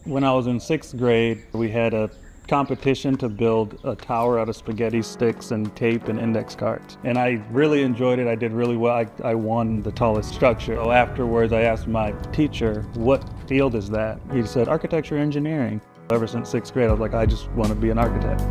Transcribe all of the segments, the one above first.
When I was in 6th grade, we had a competition to build a tower out of spaghetti sticks and tape and index cards. And I really enjoyed it. I did really well. I won the tallest structure. So afterwards, I asked my teacher, what field is that? He said, architecture engineering. Ever since 6th grade, I was like, I just want to be an architect.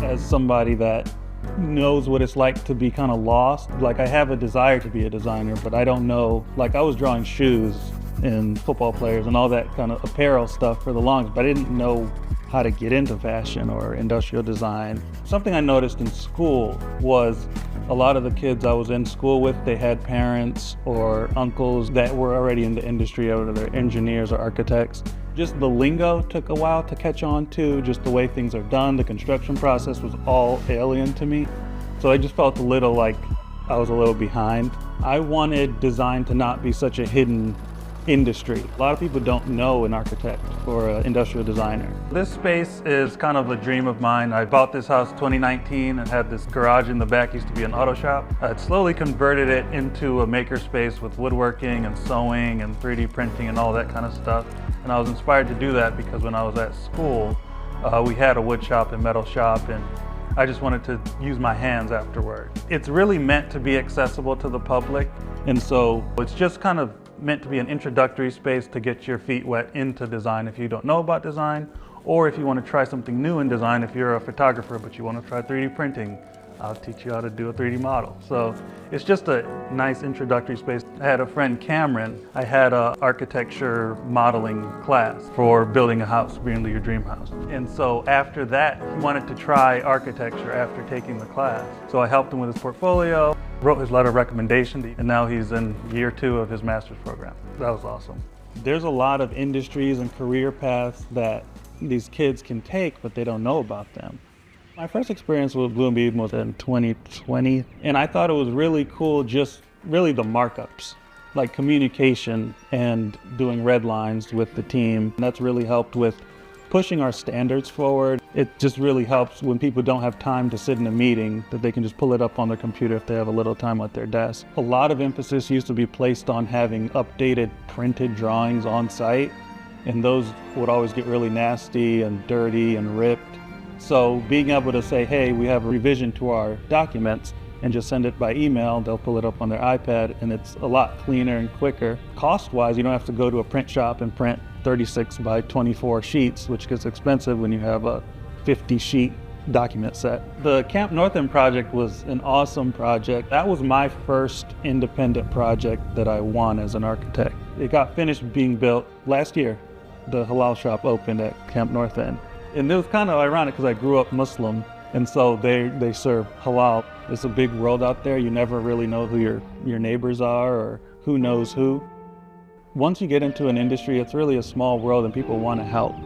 As somebody that knows what it's like to be kind of lost, like I have a desire to be a designer, but I don't know, like I was drawing shoes and football players and all that kind of apparel stuff for the longest, but I didn't know how to get into fashion or industrial design. Something I noticed in school was a lot of the kids I was in school with, they had parents or uncles that were already in the industry, whether they're engineers or architects. Just the lingo took a while to catch on to, just the way things are done. The construction process was all alien to me. So I just felt a little like I was a little behind. I wanted design to not be such a hidden industry. A lot of people don't know an architect or an industrial designer. This space is kind of a dream of mine. I bought this house 2019 and had this garage in the back, used to be an auto shop. I slowly converted it into a makerspace with woodworking and sewing and 3D printing and all that kind of stuff. And I was inspired to do that because when I was at school, we had a wood shop and metal shop, and I just wanted to use my hands afterward. It's really meant to be accessible to the public, and so it's just kind of meant to be an introductory space to get your feet wet into design if you don't know about design, or if you want to try something new in design. If you're a photographer but you want to try 3D printing, I'll teach you how to do a 3D model. So it's just a nice introductory space. I had a friend, Cameron, I had an architecture modeling class for building a house, building your dream house. And so after that, he wanted to try architecture after taking the class. So I helped him with his portfolio, wrote his letter of recommendation, and now he's in year 2 of his master's program. That was awesome. There's a lot of industries and career paths that these kids can take, but they don't know about them. My first experience with Bluebeam was in 2020, and I thought it was really cool, just really the markups, like communication and doing red lines with the team. And that's really helped with pushing our standards forward. It just really helps when people don't have time to sit in a meeting, that they can just pull it up on their computer if they have a little time at their desk. A lot of emphasis used to be placed on having updated printed drawings on site, and those would always get really nasty and dirty and ripped. So being able to say, hey, we have a revision to our documents, and just send it by email, they'll pull it up on their iPad, and it's a lot cleaner and quicker. Cost-wise, you don't have to go to a print shop and print 36 by 24 sheets, which gets expensive when you have a 50-sheet document set. The Camp North End project was an awesome project. That was my first independent project that I won as an architect. It got finished being built last year. The halal shop opened at Camp North End. And it was kind of ironic because I grew up Muslim, and so they serve halal. It's a big world out there. You never really know who your neighbors are or who knows who. Once you get into an industry, it's really a small world and people want to help.